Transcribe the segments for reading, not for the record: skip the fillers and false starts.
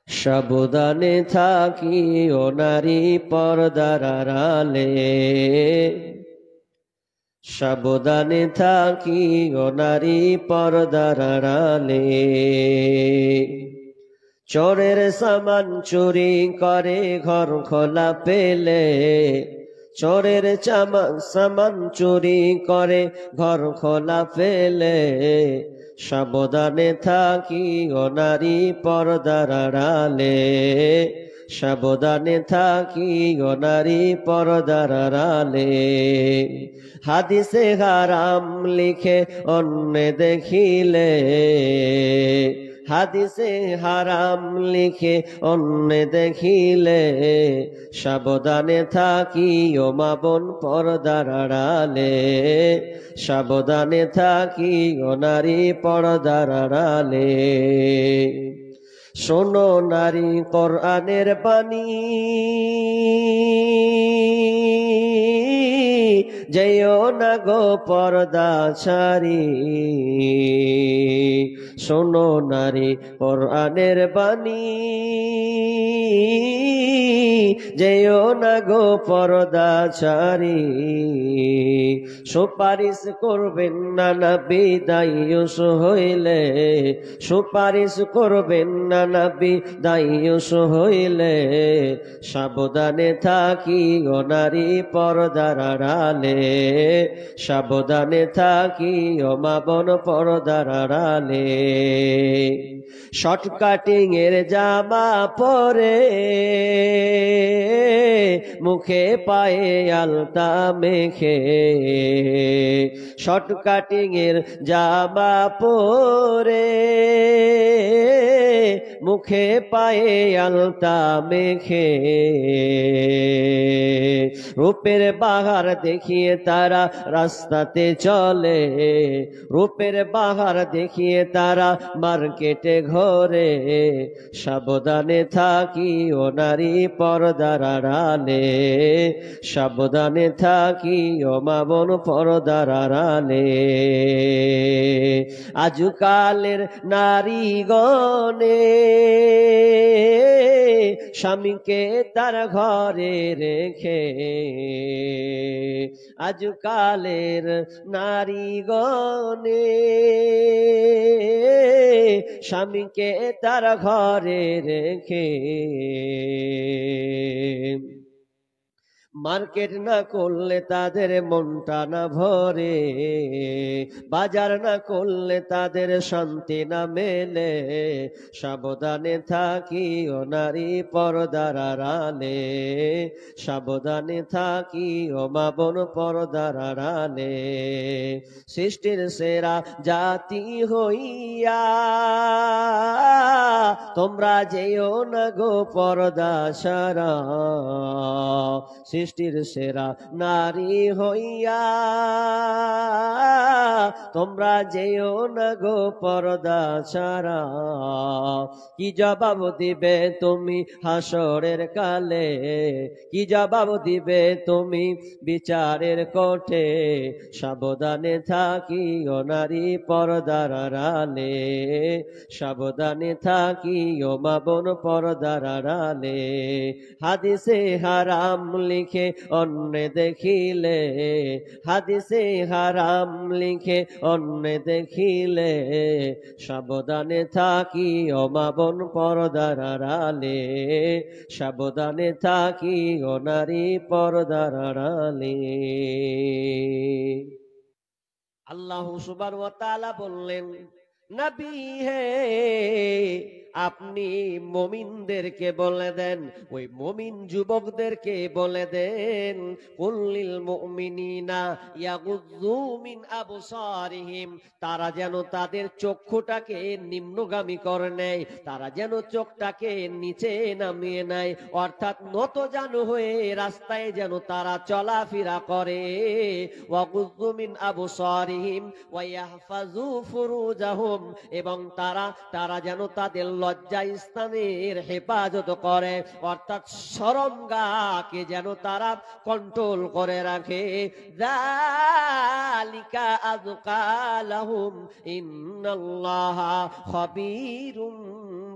সাবধানে থাকিও নারী পর্দার আড়ালে, সাবধানে থাকিও নারী পর্দার আড়ালে। চোরের সামান চুরি করে ঘর খোলা পেলে, চোরের সামান চুরি করে ঘর খোলা পেলে, সাবধানে থাকিও নারী পর্দার আড়ালে, সাবধানে থাকিও নারী পর্দার আড়ালে। হাদিসে হারাম লিখে অন্য দেখিলে, হাদিসে হারাম লিখে অন্য দেখিলে, সাবধানে থাকিও মা বোন পর্দার আড়ালে, সাবধানে থাকিও নারী পর্দার আড়ালে। শোনো নারী কোরআনের বাণী, যেও না গো পর্দা ছাড়ি। শোনো নারী কোরআনের বাণী, যেও না গো পর্দা ছাড়ি। সুপারিশ করবেন না নবী দায়ুস হইলে, সুপারিশ করবেন না নবী দায়ুস হইলে, সাবধানে থাকিও নারী পর্দার আড়ালে, সাবধানে থাকিও মা বোন পর্দার আড়ালে। শর্ট কাটিং এর জামা পরে, মুখে পায়ে আলতা মেখে, শর্ট কাটিং এর জামা পরে, মুখে পায়ে আলতা মেখে, রূপের বাহার দেখিয়ে তারা রাস্তাতে চলে, রূপের বাহার দেখিয়ে তারা মার্কেটে ঘরে, সাবধানে থাকিও নারী পর্দার আড়ালে, সাবধানে থাকিও মা বোন পর্দার আড়ালে। আজকালের নারীগণে স্বামীকে তার ঘরে রেখে, আজকালের নারীগণে স্বামীকে তার ঘরে রেখে, মার্কেট না করলে তাদের মনটা না ভরে, বাজার না করলে তাদের শান্তি না মেলে, সাবধানে থাকিও নারী পর্দার আড়ালে, সাবধানে থাকিও মা বোন পর্দার আড়ালে। সৃষ্টির সেরা জাতি হইয়া তোমরা যেও না গো পর্দা ছাড়া, সৃষ্টির সেরা নারী হইয়া তোমরা যেও না গো পর্দা ছাড়া। কি জবাব দিবে তুমি হাসরের কালে, কি জবাব দিবে তুমি বিচারের কোঠে, সাবধানে থাকিও নারী পর্দার আড়ালে, সাবধানে থাকিও মা বোন পর্দার আড়ালে। হাদিসে হারাম লিখে অন্য দেখিলে, হাদিসে হারাম লিখে অন্য দেখিলে, সাবধানে থাকিও মা বোন পর্দার আড়ালে, সাবধানে থাকিও নারী পর্দার আড়ালে। আল্লাহ সুবহানাহু ওয়া তাআলা বললেন, নবী হে আপনি মুমিনদেরকে বলে দেন, ওই মুমিন যুবকদেরকে বলে দেন, কুল্লিল মুমিনিনা ইয়াগুযু মিন আবসারিহিম, তারা যেন তাদের চক্ষুটাকে নিম্নগামী করে নেয়, তারা যেন চোখটাকে নিচে নামিয়ে নেয়, অর্থাৎ নত জানু হয়ে রাস্তায় যেন তারা চলাফেরা করে। ওয়াগুযু মিন আবসারিহিম ওয়া ইয়াহফাযু ফুরুজাহুম, এবং তারা যেন তাদের লজ্জা স্থানের হেফাজত করে, অর্থাৎ শরমগাহকে যেন তারা কন্ট্রোল করে রাখে। যালিকা আযকা লাহুম ইন্নাল্লাহা খাবীরুম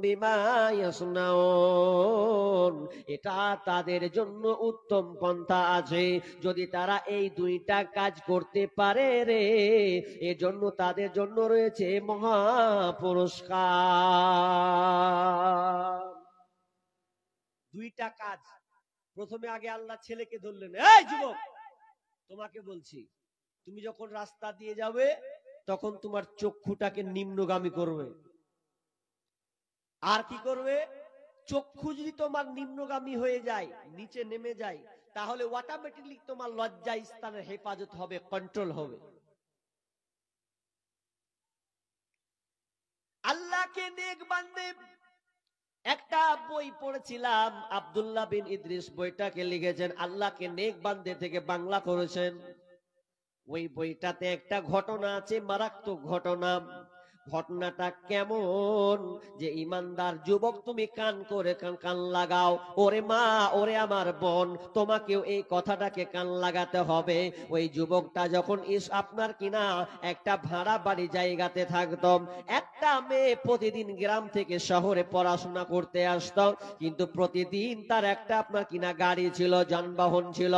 বিমা ইয়াসনাউন, এটা তাদের জন্য উত্তম পন্থা আছে যদি তারা এই দুইটা কাজ করতে পারে রে, এজন্য তাদের জন্য রয়েছে মহা পুরস্কার। দুইটা কাজ। প্রথমে আগে আল্লাহ ছেলেকে ধরলেন, এই যুবক তোমাকে বলছি, তুমি যখন রাস্তা দিয়ে যাবে তখন তোমার চক্ষুটাকে নিম্নগামী করবে। আর কি করবে? চক্ষু যদি তোমার নিম্নগামী হয়ে যায়, নিচে নেমে যায়, তাহলে অটোমেটিকলি তোমার লজ্জা স্থানের হেফাজত হবে, কন্ট্রোল হবে। আল্লাহকে নেক বান্দে, একটা বই পড়েছিলাম, আব্দুল্লাহ বিন ইদ্রিস বইটাকে লিখেছেন, আল্লাহকে নেক বান্দে থেকে বাংলা করেছেন। ওই বইটাতে একটা ঘটনা আছে, মারাত্মক ঘটনা। ঘটনাটা কেমন যে ইমানদার যুবক তুমি কান করে কান লাগাও, ওরে মা, ওরে আমার বোন, তোমাকেও এই কথাটাকে কান লাগাতে হবে। ওই যুবকটা যখন আপনার কিনা একটা ভাড়া বাড়ি জায়গাতে থাকতো, একটা মেয়ে প্রতিদিন গ্রাম থেকে শহরে পড়াশোনা করতে আসতো, কিন্তু প্রতিদিন তার একটা আপনার কিনা গাড়ি ছিল, যানবাহন ছিল,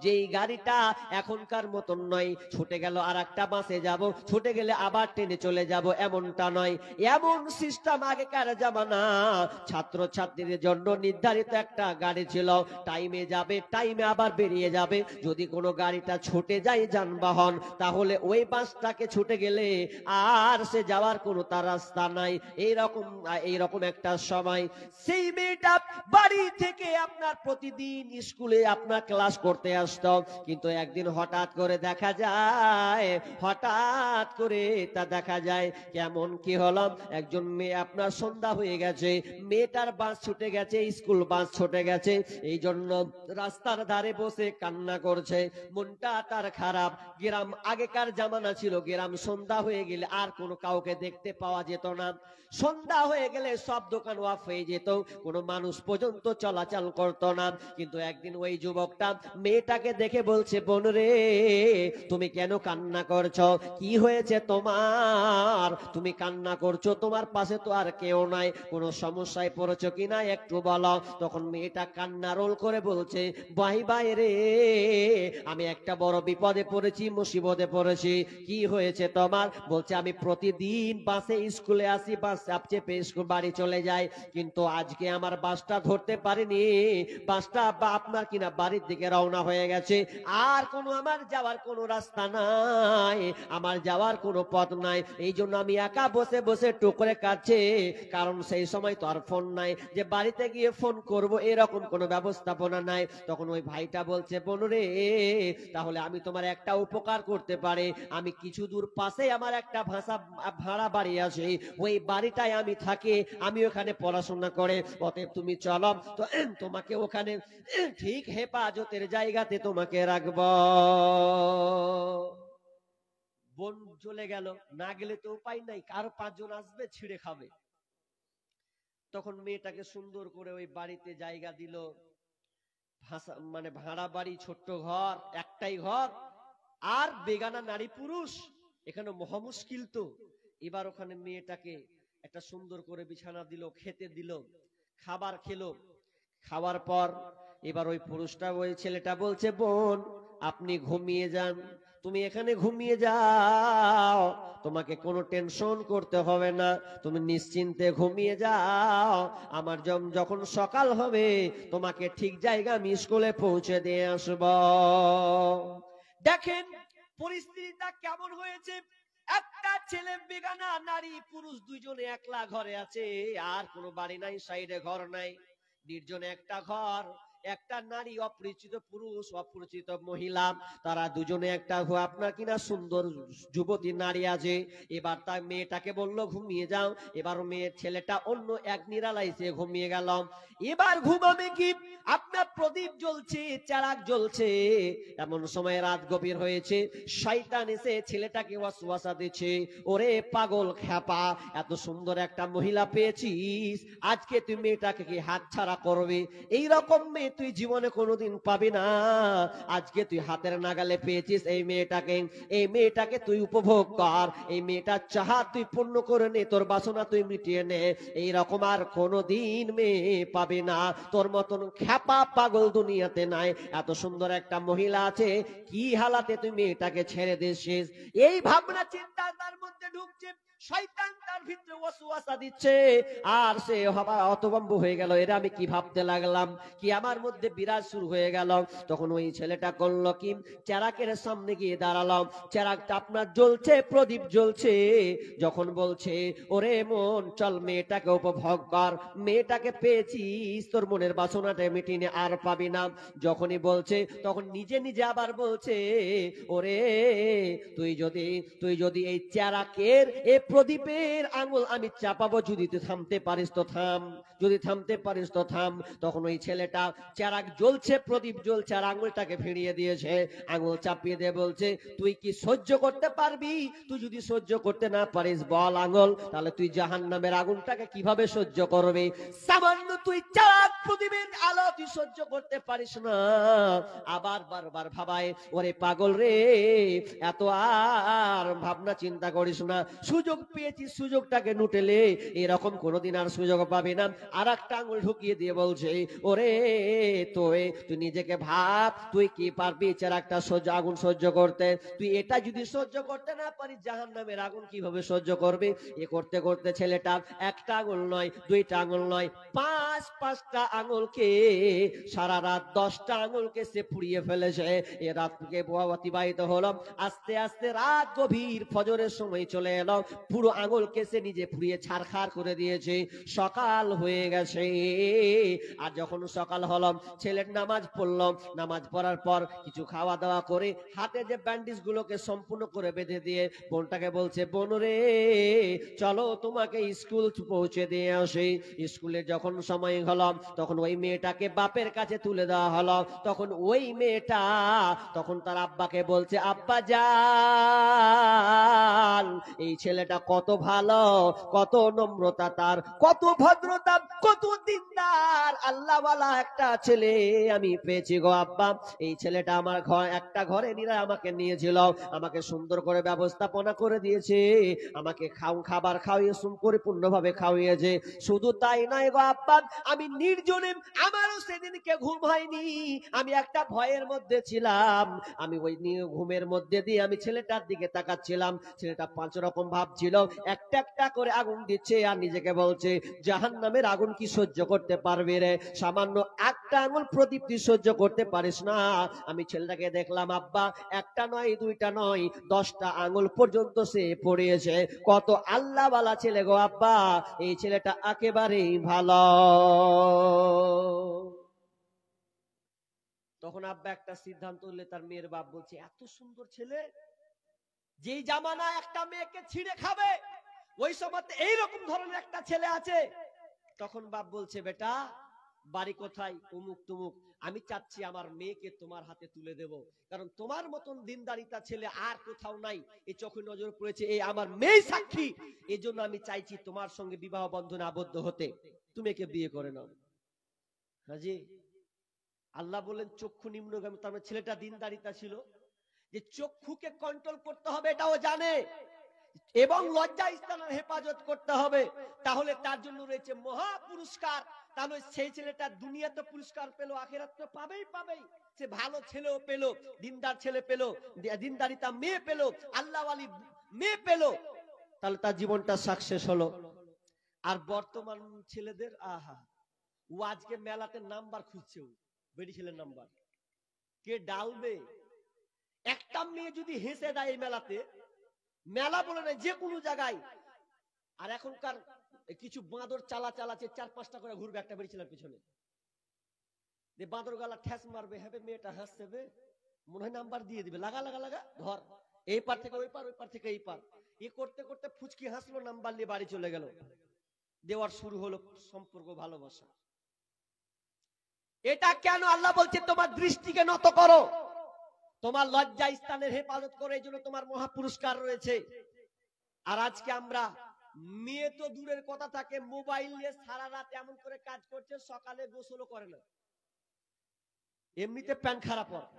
যেই গাড়িটা এখনকার মতন নয়, ছুটে গেল আর একটা বাসে যাব, ছুটে গেলে আবার ট্রেনে চলে যাব, এমনটা নয়। এমন সিস্টেম আগেকার জামানা। ছাত্র ছাত্রীদের জন্য নির্ধারিত একটা গাড়ি ছিল, টাইমে যাবে, টাইমে আবার বেরিয়ে যাবে। যদি কোনো গাড়িটা ছুটে যায় যানবাহন, তাহলে ওই বাসটাকে ছুটে গেলে আর সে যাওয়ার কোনো তার রাস্তা নাই। এইরকম একটা সময় সেই মেয়েটা বাড়ি থেকে আপনার প্রতিদিন স্কুলে আপনার ক্লাস করতে আসতো, কিন্তু একদিন হঠাৎ করে দেখা যায়, কেমন কি হলো, একজন মেয়ে আপনার সন্ধ্যা হয়ে গেছে, মেয়েটার বাস ছুটে গেছে, স্কুল বাস ছুটে গেছে, এই জন্য রাস্তার ধারে বসে কান্না করছে, মনটা তার খারাপ। গ্রাম আগেকার জামানা ছিল, গ্রাম সন্ধ্যা হয়ে গেলে আর কোনো কাউকে দেখতে পাওয়া যেত না। সন্ধ্যা হয়ে গেলে সব দোকান অফ হয়ে যেত, কোনো মানুষ পর্যন্ত চলাচল করতো না। কিন্তু একদিন ওই যুবকটা মেয়েটাকে দেখে বলছে, বোন রে, তুমি কেন কান্না করছো? কি হয়েছে তোমার? তুমি কান্না করছো, তোমার পাশে তো আর কেউ নাই, কোনো সমস্যায় পড়েছো কিনা একটু বলো। তখন মেয়েটা কান্না রোল করে বলছে, ভাই ভাই রে, আমি একটা বড় বিপদে পড়েছি, মুসিবতে পড়েছি। কি হয়েছে তোমার? বলছে, আমি প্রতিদিন বাসে স্কুলে আসি, বাস চেপে স্কুল বাড়ি চলে যাই, কিন্তু আজকে আমার বাসটা ধরতে পারিনি, বাসটা আপনার কিনা বাড়ির দিকে রওনা হয়ে গেছে, আর কোনো আমার যাওয়ার কোনো রাস্তা নাই, আমার যাওয়ার কোনো পথ নাই। এই জন্য আমি একা বসে বসে টুকরে কাটছে, কারণ সেই সময় তো আর ফোন নাই যে বাড়িতে গিয়ে ফোন করব, এরকম কোনো ব্যবস্থাপনা নাই। তখন ওই ভাইটা বলছে, বোন রে, তাহলে আমি তোমার একটা উপকার করতে পারি, আমি কিছু দূর পাশে আমার একটা ভাড়া বাড়ি আছে, ওই বাড়িটায় আমি থাকি, আমি ওখানে পড়াশোনা করে, অতএব তুমি চলো, তো তোমাকে ওখানে ঠিক হেফাজতের জায়গাতে তোমাকে রাখব। বোন চলে গেল, না গেলে তো উপায় নাই, কারো পাঁচজন আসবে ছিঁড়ে খাবে। তখন মেয়েটাকে সুন্দর করে ওই বাড়িতে জায়গা দিল, ভাড়া বাড়ি, ছোট্ট ঘর, একটাই ঘর, আর বেগানা নারী পুরুষ, এখানে মহা মুশকিল। তো এবার ওখানে মেয়েটাকে একটা সুন্দর করে বিছানা দিল, খেতে দিল, খাবার খেলো। খাওয়ার পর এবার ওই পুরুষটা, ওই ছেলেটা বলছে, বোন আপনি ঘুমিয়ে যান, তুমি এখানে ঘুমিয়ে যাও, তোমাকে কোনো টেনশন করতে হবে না, তুমি নিশ্চিন্তে ঘুমিয়ে যাও, আমার যখন সকাল হবে তোমাকে ঠিক জায়গা আমি স্কুলে পৌঁছে দিয়ে আসব। দেখেন পরিস্থিতিটা কেমন হয়েছে। একটা ছেলে, বেগানা নারী পুরুষ, দুইজনে একলা ঘরে আছে, আর কোনো বাড়ি নাই, সাইডে ঘর নাই, নির্জন একটা ঘর, একটা নারী, অপরিচিত পুরুষ, অপরিচিত মহিলা, তারা দুজনে একটা আপনার কিনা সুন্দর যুবতী নারী আছে। এবার তার মেয়েটাকে বললো ঘুমিয়ে যাও, এবার মেয়ের ছেলেটা অন্য এক নিরালায় সে ঘুমিয়ে গেল। এবার ঘুমাবে কি, আপনার প্রদীপ জ্বলছে, চারাক জ্বলছে, এমন সময় রাত গভীর হয়েছে, শয়তান এসে ছেলেটাকে ওয়াসওয়াসা দিচ্ছে, ওরে পাগল খ্যাপা, এত সুন্দর একটা মহিলা পেয়েছিস, আজকে তুই মেয়েটাকে কি হাত ছাড়া করবে? এইরকম মেয়ে তুই জীবনে কোনোদিন পাবি না। আজকে তুই হাতের নাগালে পেয়েছিস এই মেয়েটাকে তুই উপভোগ কর, এই মেয়েটার চাহত তুই পূর্ণ করে নে, তোর বাসনা তুই মিটিয়ে নে। এইরকম আর কোনোদিন মেয়ে পাবি না, তোর মতন খ্যাপা পাগল দুনিয়াতে নাই। এত সুন্দর একটা মহিলা আছে, কি হালাতে তুই মেয়েটাকে ছেড়ে দিয়েছিস? এই ভাবনা চিন্তা তার মধ্যে ঢুকছে, শয়তান তার ভিতরে ওয়াসওয়াসা দিচ্ছে, আর সে হতভম্ব হয়ে গেল, এরা আমি কি ভাবতে লাগলাম, কি আমার মধ্যে বিরাজ শুরু হয়ে গেল। তখন ওই ছেলেটা করলো কি, চেরাকের সামনে গিয়ে দাঁড়ালাম, চেরাকটা আপনার জ্বলছে, প্রদীপ জ্বলছে। যখন বলছে ওরে মন চল মেয়েটাকে উপভোগ কর, মেয়েটাকে পেয়েছিস, তোর মনের বাসনাটা মিটিয়ে আর পাবি না। যখনই বলছে তখন নিজে নিজে আবার বলছে ওরে তুই যদি এই চেরাকের এই প্রদীপের আঙুল আমি চাপাবো, যদি তুই থামতে পারিস তো থাম, যদি থামতে পারিস তো থাম। তখন ওই ছেলেটা চেরাক জ্বলছে, প্রদীপ জ্বলছে, আর আঙুলটাকে ফিরিয়ে দিয়েছে, আঙুল চাপিয়ে দিয়ে বলছে তুই কি সহ্য করতে পারবি? তুই যদি সহ্য করতে না পারিস বল আঙুল, তাহলে তুই জাহান্নামের আগুনটাকে কিভাবে সহ্য করবি? সামান্য তুই চেরাক প্রদীপের আলো তুই সহ্য করতে পারিস না, আবার বারবার ভাবায় ওরে পাগল রে, এত আর ভাবনা চিন্তা করিস না, সুযোগ পেয়েছিস সুযোগটাকে নুটেলে, এরকম কোনোদিন আর সুযোগ পাবি না। আর একটা আঙুল ঢুকিয়ে দিয়ে বলছে ওরে তুই নিজেকে ভাব, তুই কি পারবি চেরাকটা আগুন সহ্য করতে? তুই এটা যদি সহ্য করতে না পারিস জাহান্নামের আগুন কিভাবে সহ্য করবি? এ করতে করতে ছেলেটা একটা আঙুল নয়, দুইটা আঙুল নয়, পাঁচটা আঙুলকে, সারা রাত 10টা আঙুলকে সে পুড়িয়ে ফেলেছে। এ রাতকে অতিবাহিত হলো, আস্তে আস্তে রাত গভীর, ফজরের সময় চলে এলো, পুরো আঙুলকে সে নিজে পুড়িয়ে ছারখার করে দিয়েছে। সকাল হয়ে গেছে, আর যখন সকাল হলো ছেলের নামাজ পড়লো, নামাজ পড়ার পর কিছু খাওয়া দাওয়া করে হাতে যে ব্যান্ডেজ গুলোকে সম্পূর্ণ করে বেঁধে দিয়ে বোনটাকে বলছে বোন রে চলো তোমাকে স্কুল পৌঁছে দিয়ে আসি। স্কুলে যখন সময় হলো তখন ওই মেয়েটাকে বাপের কাছে তুলে দেওয়া হলো। তখন ওই মেয়েটা তখন তার আব্বাকে বলছে আব্বা জান এই ছেলেটা কত ভালো, কত নম্রতা তার, কত ভদ্রতা, কত দিনদার, আল্লাহওয়ালা একটা ছেলে আমি পেয়েছি গো আব্বা। এই ছেলেটা আমার একটা ঘরে নিয়ে আমাকে নিয়েছিল, আমাকে সুন্দর করে ব্যবস্থাপনা করে দিয়েছে, আমাকে খাবার খাওয়িয়ে পরিপূর্ণভাবে খাওয়িয়েছে। শুধু তাই নয় গো আব্বা, আমি নির্জনে, আমারও সেদিনকে ঘুম হয়নি, আমি একটা ভয়ের মধ্যে ছিলাম, আমি ওই ঘুমের মধ্যে দিয়ে আমি ছেলেটার দিকে তাকাচ্ছিলাম, ছেলেটা 5 রকম ভাব ছিল, একটা একটা করে আগুন দিচ্ছে আর নিজেকে বলছে জাহান্নামের আগুন কি সহ্য করতে পারবে রে? সামান্য একটা আঙুল প্রদীপ তুই সহ্য করতে পারিস না। আমি ছেলেটাকে দেখলাম আব্বা, একটা নয়, দুইটা নয়, 10টা আঙুল পর্যন্ত সে পড়িয়েছে। কত আল্লাহওয়ালা ছেলে গো আব্বা, এই ছেলেটা একেবারেই ভালো। তখন আব্বা একটা সিদ্ধান্ত নিলে, তার মেয়ের বাপ বলছে এত সুন্দর ছেলে, যেই জামানায় একটা মেয়েকে ছিঁড়ে খাবে ওই সময় এইরকম ধরনের একটা ছেলে আছে। তখন বাপ বলছে বেটা বাড়ি কোথায়? অমুক তমুক, আমি চাচ্ছি আমার মেয়েকে তোমার হাতে তুলে দেব, কারণ তোমার মতন দিনদারিতা ছেলে আর কোথাও নাই, এই চোখে নজর পড়েছে, এই আমার মেয়ে সাক্ষী, এই জন্য আমি চাইছি তোমার সঙ্গে বিবাহ বন্ধনে আবদ্ধ হতে, তুমি একে বিয়ে করে নাও। হাজি আল্লাহ বললেন চক্ষু নিম্নগামী, তার মানে ছেলেটা দিনদারিতা ছিল, যে চক্ষুকে কন্ট্রোল করতে হবে এটাও জানে, এবং লজ্জা স্থানের হেফাজত করতে হবে, তাহলে তার জন্য রয়েছে মহা পুরস্কার। তাহলে সেই ছেলেটা দুনিয়াতে পুরস্কার পেল, আখিরাত তো পাবেই পাবেই, সে ভালো ছেলেও পেল, দিনদার ছেলে পেল, দিনদারিতা মেয়ে পেল, আল্লাহওয়ালি মেয়ে পেল, তাহলে তার জীবনটা সাকসেস হলো। আর বর্তমান ছেলেদের আহা, ও আজকে মেলাতে নাম্বার খুঁজছে, বেটি ছেলের নাম্বার কে ডালবে। একটা মেয়ে যদি হেসে দেয় এই মেলাতে, মেলা বলে না যে কোনো জায়গায়, আর এখনকার কিছু বাঁদর চালাচ্ছে, 4-5টা করে ঘুরবে একটা বেরিয়েছিলাম পিছনে, বাঁদর গালা ঠ্যাস মারবে, হবে মেয়েটা হাসছে, মনে হয় নাম্বার দিয়ে দিবে, লাগা লাগা লাগা ধর, এই পার থেকে ওই পার, ওই পার থেকে এই পার, এ করতে করতে ফুচকি হাসলো, নাম্বার নিয়ে বাড়ি চলে গেল, দেওয়ার শুরু হলো সম্পর্ক, ভালোবাসা। এটা কেন? আল্লাহ বলছে তোমার দৃষ্টিকে নত করো, তোমার লজ্জা স্থানের হেফাজত করে, এই জন্য তোমার মহা পুরস্কার রয়েছে। আর আজকে আমরা মেয়ে তো দূরের কথা থাকে, মোবাইল নিয়ে সারা রাত এমন করে কাজ করছে, সকালে গোসলও করে না, এমনিতে প্যান খারাপ হয়,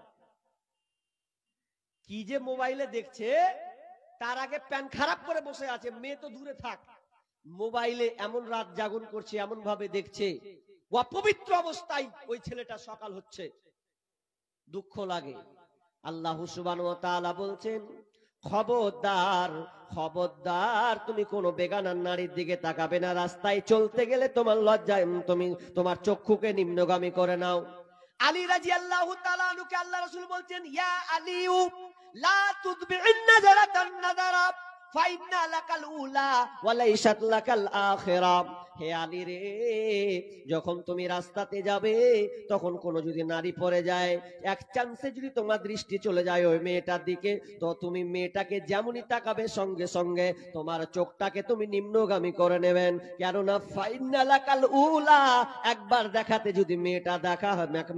কি যে মোবাইলে দেখছে, তার আগে প্যান খারাপ করে বসে আছে। মেয়ে তো দূরে থাক, মোবাইলে এমন রাত জাগরণ করছে, এমন ভাবে দেখছে, অপবিত্র অবস্থায় ওই ছেলেটা সকাল হচ্ছে, দুঃখ লাগে। আল্লাহ সুবহানাহু ওয়া তাআলা বলছেন, খবরদার খবরদার, তুমি কোনো বেগানার নারীর দিকে তাকাবে না। রাস্তায় চলতে গেলে তোমার লজ্জায় তুমি তোমার চক্ষুকে নিম্নগামী করে নাও। আলী রাদিয়াল্লাহু তাআলা আনহুকে আল্লাহ রাসূল বলছেন, ইয়া আলীউ লা তুদবি'ন নাযারাতান নাযারা ফাইন্না লাকাল উলা ওয়া লাইসাত লাকাল আখিরা। হে আলী রে, যখন তুমি রাস্তাতে যাবে, তখন কোনো যদি নারী পড়ে যায়, এক চান্সে যদি তোমার দৃষ্টি চলে যায় ওই মেয়েটার দিকে, তো তুমি মেয়েটাকে যেমনই তাকাবে, সঙ্গে সঙ্গে তোমার চোখটাকে তুমি নিম্নগামী করে নেবেন। কেননা ফাইন্না লাকাল উলা, একবার দেখাতে যদি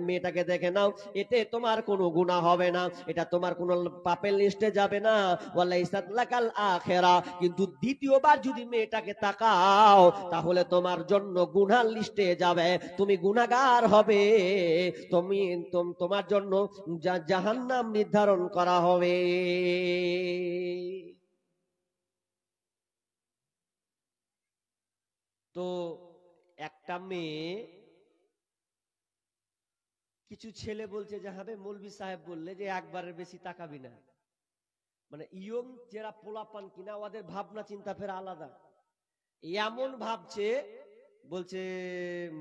মেয়েটাকে দেখে নাও, এতে তোমার কোনো গুনাহ হবে না, এটা তোমার কোনো পাপের লিস্টে যাবে না। ওয়ালাইসাত লাকাল আখিরা, কিন্তু দ্বিতীয়বার যদি মেয়েটাকে তাকাও, তাহলে তোমার জন্য গুনার লিস্টে যাবে, তুমি গুনাহগার হবে, তোমার জন্য জাহান্নাম নির্ধারণ করা হবে। তো একটা মেয়ে, কিছু ছেলে বলছে যে হবে, মৌলভী সাহেব বললে যে একবারের বেশি তাকাবি না, মানে ইয়ং যারা পোলাপান কিনা, ওদের ভাবনা চিন্তা ফের আলাদা, এমন ভাবছে, বলছে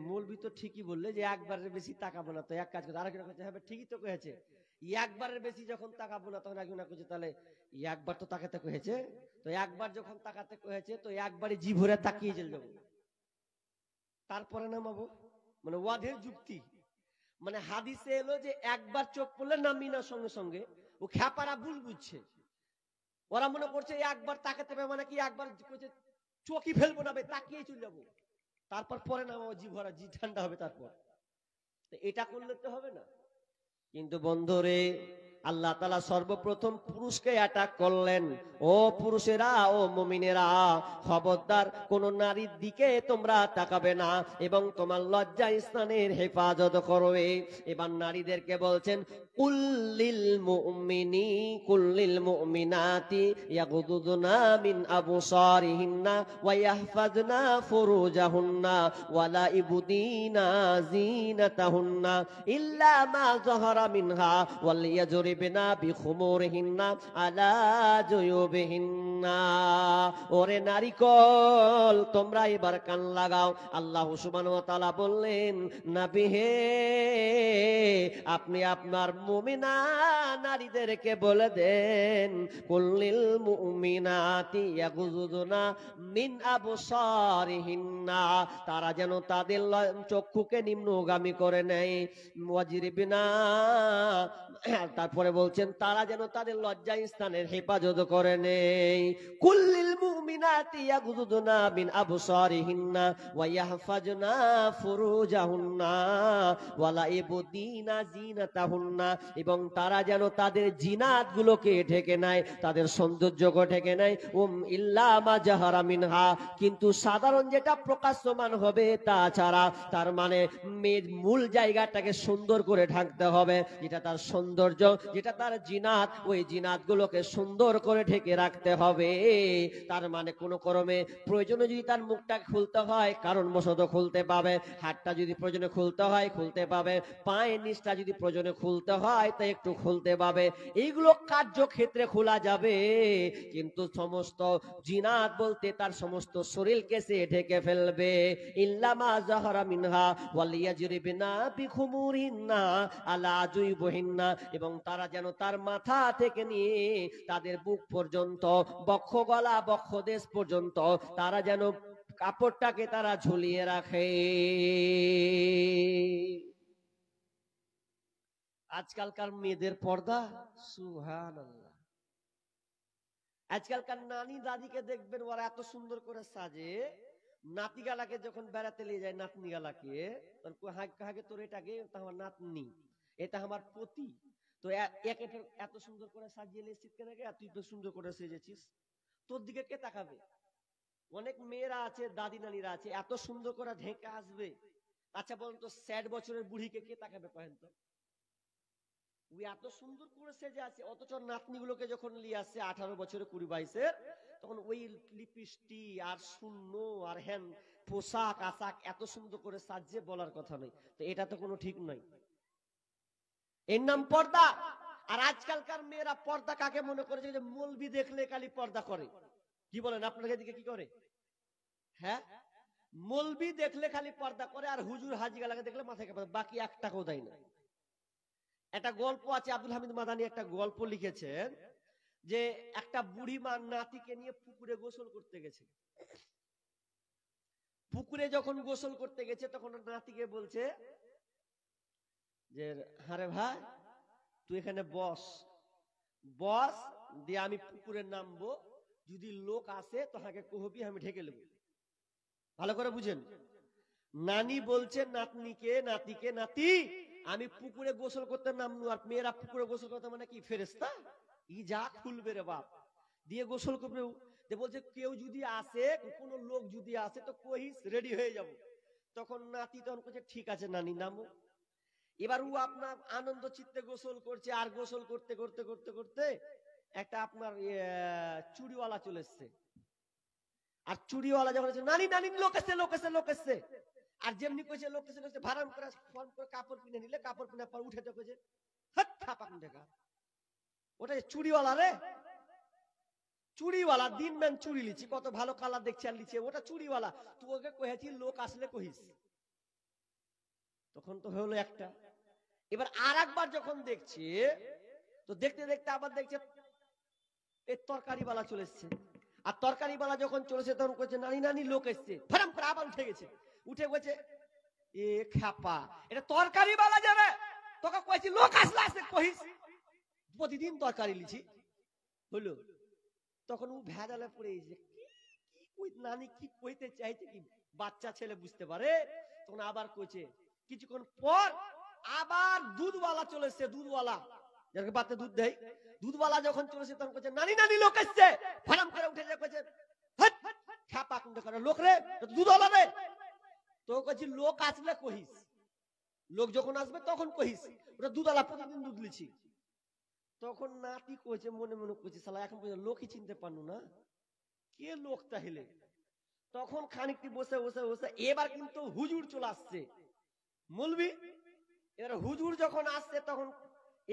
মৌলভী তো ঠিকই বললে যে একবারের বেশি তাকাবো না, তো এক কাজ করতে, আরেকজন করছে হ্যাঁ ঠিকই তো কয়েছে, একবারের বেশি যখন তাকাবো না, তখন একজন করছে তাহলে একবার তো তাকাতে কয়েছে, তো একবার যখন তাকাতে কয়েছে, তো একবারই জি ভরে তাকিয়ে চলে যাবো, তারপরে নামাবো। মানে ওয়াদের যুক্তি, মানে হাদিসে এলো যে একবার চোখ পড়লে নামি না সঙ্গে সঙ্গে, ও খ্যাপারা ভুল বুঝছে। ওরা মনে করছে একবার তাকাতে হবে মানে কি একবার চোখই ফেলবো না, তাকিয়ে চলে যাবো, তারপর পরে নামাবো, জি ভরা, জি ঠান্ডা হবে, তারপর এটা করলে তো হবে না। কিন্তু বন্ধুরে, আল্লাহ তাআলা সর্বপ্রথম পুরুষকে অ্যাটাক করলেন। ও পুরুষেরা, ও মুমিনেরা, খবরদার কোন নারীর দিকে তোমরা তাকাবে না এবং তোমার লজ্জা স্থানের হেফাজত করবে। এবার নারীদেরকে বলছেন, কুল্লিল মুমিনাতি ইয়াগুদুদনা মিন আবসারিহিন্না ওয়া ইয়াহফাজনা ফুরুজাহুন্না ওয়া লা ইবদিনা জিনাতাহুন্না ইল্লা মা যাহারা মিনহা ওয়াল ইয়াজরিবনা বিখুমুরিহিন্না আলা জুয়ুবিহিন্না। ওরে নারীকল, তোমরা এবার কান লাগাও। আল্লাহ সুবহানাহু ওয়া তাআলা বললেন, নবী হে, আপনি আপনার মুমিনা নারীদেরকে বলে দেন, কুল্লিল মুমিনাতি ইয়াগুযুদুনা মিন আবসারিহিন্না, তারা যেন তাদের চক্ষুকে নিম্নগামী করে নেয়, ওয়াজরিবিনা, তারপরে বলছেন তারা যেন তাদের লজ্জা স্থানের হেফাজত করে নেয়। কুল্লিল মুমিনাতি ইয়াগুযুদুনা মিন আবসারিহিন্না ওয়া ইয়াহফাজনা ফুরুজাহুন্না ওয়া লা ইবদিনা জিনাতাহুন্না, এবং তারা যেন তাদের জিনাত গুলোকে ঢেকে নেয়, তাদের সৌন্দর্যকে ঢেকে নেয়। ইল্লা মা জাহারা মিনহা, কিন্তু সাধারণ যেটা প্রকাশ্যমান হবে তা ছাড়া, তার মানে মেয়ের মূল জায়গাটাকে সুন্দর করে ঢাকতে হবে, যেটা তার সৌন্দর্য, যেটা তার জিনাত, ওই জিনাত গুলোকে সুন্দর করে ঢেকে রাখতে হবে। তার মানে কোন ক্রমে প্রয়োজনে যদি তার মুখটা খুলতে হয়, কারণ বশত খুলতে পাবে, হাতটা যদি প্রয়োজনে খুলতে হয় খুলতে পাবে, পায়ের নিচটা যদি প্রয়োজনে খুলতে হয় তা একটু খুলতে পাবে, এইগুলো কার্যক্ষেত্রে খোলা যাবে। কিন্তু সমস্ত জিনাত বলতে তার সমস্ত শরীরকে সে ঢেকে ফেলবে। ইল্লা মা যাহারা মিনহা ওয়াল ইয়াজরিবনা বিখুমুরিহিন্না আলা জুয়ুবিহিন্না, এবং তারা যেন তার মাথা থেকে নিয়ে তাদের বুক পর্যন্ত, বক্ষ গলা বক্ষদেশ পর্যন্ত তারা যেন কাপড়টাকে তারা ঝুলিয়ে রাখে। আজকালকার মেয়েদের পর্দা, সুবহানাল্লাহ। আজকালকার নানি দাদিকে দেখবেন, ওরা এত সুন্দর করে সাজে, নাতি গালাকে যখন বেড়াতে নিয়ে যায়, নাতনি গালাকে, তোর এটাকে আমার নাতনি, এটা আমার পতি, তো এত সুন্দর করে সাজিয়ে নিয়েছিস কেন, তুই তো সুন্দর করে সেজেছিস, তোর দিকে কে তাকাবে? অনেক মেয়েরা আছে, দাদি নানিরা আছে, এত সুন্দর করে ঢেকে আসবে। আচ্ছা বলুন তো, 60 বছরের বুড়িকে কে তাকাবে কহেন তো? ওই এত সুন্দর করে সেজে আছে, অথচ নাতনিগুলোকে যখন নিয়ে আসছে 18 বছরে 20-22-এর, তখন ওই লিপস্টিক আর শূন্য আর হ্যান পোশাক আশাক এত সুন্দর করে সাজিয়ে বলার কথা নয়। তো এটা তো কোনো ঠিক নয়, এর নাম পর্দা। আর আজকালকার মেয়েরা পর্দা কাকে মনে করেছে, যে মৌলবি দেখলে খালি পর্দা করে। কি বলেন আপনাদের এদিকে কি করে? হ্যাঁ, মৌলবি দেখলে খালি পর্দা করে, আর হুজুর হাজি গালাকে দেখলে মাথায় কাপড়, বাকি এক টাকাও দেয় না। একটা গল্প আছে, আব্দুল হামিদ মাদানি একটা গল্প লিখেছেন, যে একটা বুড়ি মা নাতিকে নিয়ে পুকুরে গোসল করতে গেছে। পুকুরে যখন গোসল করতে গেছে, তখন নাতিকে বলছে যে হারে ভাই তুই এখানে বস, বস দিয়ে আমি পুকুরে নামবো, যদি লোক আসে তোকে কহবি, আমি ঢেকে নেব। ভালো করে বুঝেন, নানি বলছে নাতনিকে, নাতিকে, নাতি আমি পুকুরে গোসল করতে নামলু, আর মেয়েরা পুকুরে গোসল করতে মানে কি ফেরেশতা? ই যা খুলবে রে বাপ, দিয়ে গোসল করবে। বলছে কেউ যদি আসে, কোন লোক যদি আসে তো কহিস, রেডি হয়ে যাব। তখন নাতি তখন বলছে ঠিক আছে নানি নামো। এবার ও আপনার আনন্দ চিত্তে গোসল করছে, আর গোসল করতে করতে করতে করতে একটা আপনার চুড়িওয়ালা চলে এসছে। আর চুড়িওয়ালা যখন নানি নানি লোক এসছে, লোক এসছে, লোক এসছে, আর যেমনি কইছে লোক এসে লোক ভাড়াম করে ফোন করে কাপড় কিনে নিলে, কাপড় কিনে পর উঠে তো কইছে হাত ছাপাক দেখা, ওটা চুড়িওয়ালা রে, চুড়িওয়ালা দিন ম্যান চুড়ি লিছি, কত ভালো কালার দেখছি আর লিছে, ওটা চুড়িওয়ালা। তুই ওকে কহেছি লোক আসলে কহিস। তখন তো হলো একটা। এবার আর একবার যখন দেখছে, তো দেখতে দেখতে আবার দেখছে এই তরকারিওয়ালা চলে এসছে। আর তরকারিওয়ালা যখন চলেছে তখন কইছে নানি নানি লোক এসছে, ফারাম করে আবার উঠে গেছে। উঠে গেছে এ খাপা, এটা তরকারিওয়ালা যাবে, তোকে কইছি লোক আসলে আসে কহিস, প্রতিদিন তরকারি লিছি হলো। তখন ও ভেজালে পড়ে গেছে, কি কই নানি কি কইতে চাইছে, কি বাচ্চা ছেলে বুঝতে পারে। তখন আবার কইছে, কিছুক্ষণ পর আবার দুধওয়ালা চলেছে, দুধওয়ালা যাকে বাতে দুধ দেয়, দুধওয়ালা যখন চলেছে তখন কইছে নানি নানি লোক এসছে, ফারাম করে উঠে যায় কইছে হাট খাপা কুন্ড করে লোক রে, দুধওয়ালা রে। তো কইছি লোক আসলে কহিস, লোক যখন আসবে তখন কহিস, ওটা দুধওয়ালা প্রতিদিন দুধ লিছি। তখন নাতি কইছে মনে মনে কইছে শালা এখন পর্যন্ত লোকই চিনতে পারনু না, কে লোক তাহলে। তখন খানিকটি বসে বসে বসে এবার কিন্তু হুজুর চলে আসছে, মৌলবি। এবার হুজুর যখন আসছে তখন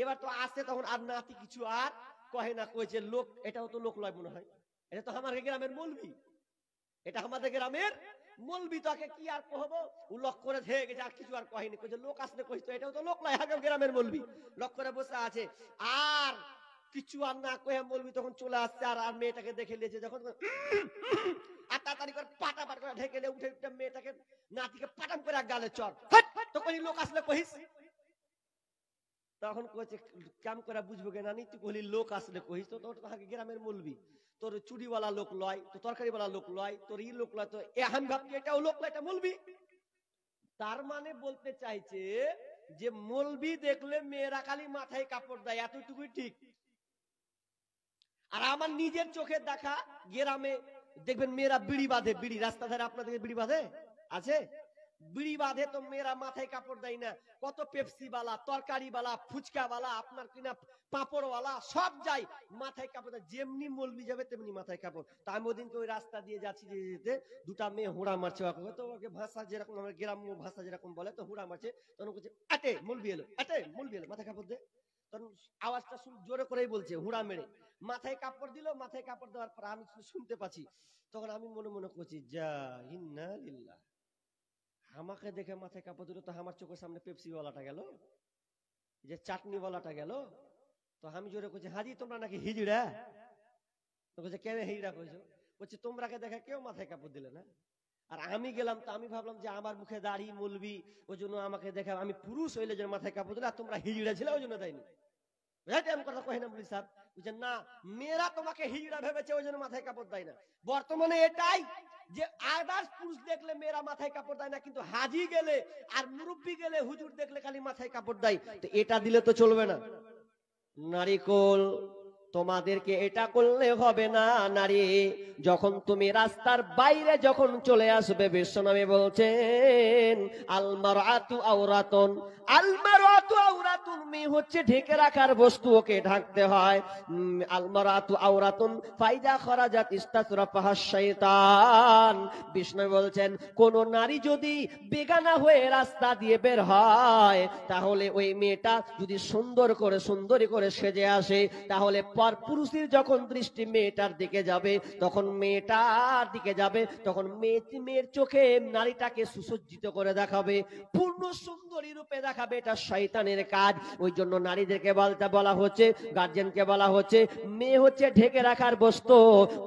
এবার তো আসছে, তখন আর নাতি কিছু আর কহে না, কইছে লোক, এটাও তো লোক লয় মনে হয়, এটা তো আমাদের গ্রামের মৌলবি, এটা আমাদের গ্রামের মৌলবি, তাকে কি আর কহবো, ও লক করে থেকে গেছে, আর কিছু আর কহেনি। কইছে লোক আসলে কইছ তো এটাও তো লোক লয়, আগে গ্রামের মৌলবি, লক করে বসে আছে। আর কিছু আর না কয়ে মৌলবি তখন চলে আসছে, আর মেয়েটাকে দেখে নিয়েছে যখন, আর তাড়াতাড়ি করে পাটা পাট করে ঢেকে নিয়ে উঠে মেয়েটাকে নাতিকে পাটাম করে গালে চর, তো কই লোক আসলে কহিস। তখন কইছে কাম করে বুঝবো কেন নানি, তুই কইলি লোক আসলে কহিস, তো তোর তাকে গ্রামের মৌলবি, তোর চুড়িওয়ালা লোক লয়, তো তরকারিওয়ালা লোক লয়, তোর ই লোক লয়, তো আমি ভাবছি এটাও লোক লয়, এটা মৌলবি। তার মানে বলতে চাইছে যে মৌলবি দেখলে মেয়েরা খালি মাথায় কাপড় দেয়, এতটুকুই ঠিক। আর আমার নিজের চোখে দেখা গ্রামে দেখবেন মেয়েরা বিড়ি বাঁধে, বিড়ি রাস্তা ধারে আপনাদের বিড়ি বাঁধে আছে, বিড়ি বাঁধে তো মেয়েরা মাথায় কাপড় দেয় না। কত পেপসি বালা, তরকারি বালা, ফুচকা বালা, আপনার কিনা পাপড় বালা সব যায় মাথায় কাপড় দেয়, যেমনি মৌলবি যাবে তেমনি মাথায় কাপড়। তা আমি ওদিনকে ওই রাস্তা দিয়ে যাচ্ছি, যেতে দুটা মেয়ে হুড়া মারছে, তো ওকে ভাষা যেরকম আমার গ্রাম্য ভাষা যেরকম বলে, তো হুড়া মারছে। তখন বলছে আটে মৌলবি এলো, আটে মৌলবি এলো, মাথায় কাপড় দে। তখন আওয়াজটা জোরে করেই বলছে, হুড়া মেরে মাথায় কাপড় দিল। মাথায় কাপড় দেওয়ার পর আমি শুনতে পাচ্ছি, তখন আমি মনে মনে করছি যা ইন্না লিল্লাহ, আমাকে দেখে মাথায় কাপড় দিল, তো আমার চোখের সামনে পেপসি ওয়ালাটা গেল, যে চাটনি ওয়ালাটা গেল। তো আমি জোরে করছি হাজি তোমরা নাকি হিজড়া? তো বলছে কেন হিজড়া কইছো? বলছে তোমরাকে দেখে কেউ মাথায় কাপড় দিলে না। আর আমি গেলাম, তো আমি ভাবলাম যে আমার মুখে দাড়ি মৌলবি, ওই জন্য আমাকে দেখে আমি পুরুষ হইলে যে মাথায় কাপড় দিলে, আর তোমরা হিজড়া ছিল ওই জন্য দেয়নি। কথা কহে না বলি সাহেব, বুঝছেন না, মেয়েরা তোমাকে হিজড়া ভেবেছে ওই জন্য মাথায় কাপড় দেয় না। বর্তমানে এটাই যে আদার্স পুরুষ দেখলে মেয়েরা মাথায় কাপড় দেয় না, কিন্তু হাজি গেলে আর মুরব্বি গেলে হুজুর দেখলে খালি মাথায় কাপড় দেয়। তো এটা দিলে তো চলবে না। নারিকল তোমাদেরকে এটা করলে হবে না নারী, যখন তুমি রাস্তার বাইরে যখন চলে আসবে, বিশ্বনবী বলছেন আল মারআতু আওরাতুন, আল মারআতু আওরাতুন, মেয়ে হচ্ছে ঢেকে রাখার বস্তু, ওকে ঢাকতে হয়। আল মারআতু আওরাতুন ফাইদা খরাজাত ইস্তাসরাফাহাশ শাইতান। বিষ্ণু বলছেন কোন নারী যদি বেগানা হয়ে রাস্তা দিয়ে বের হয়, তাহলে ওই মেয়েটা যদি সুন্দরী করে সেজে আসে, তাহলে পর পুরুষের যখন দৃষ্টি মেয়েটার দিকে যাবে, তখন মেয়ের চোখে নারীটাকে সুসজ্জিত করে দেখাবে, পূর্ণ সুন্দরী রূপে দেখাবে। এটা শয়তানের কাজ। ওই জন্য নারীদেরকে বলা হচ্ছে, গার্জেনকে বলা হচ্ছে, মেয়ে হচ্ছে ঢেকে রাখার বস্তু,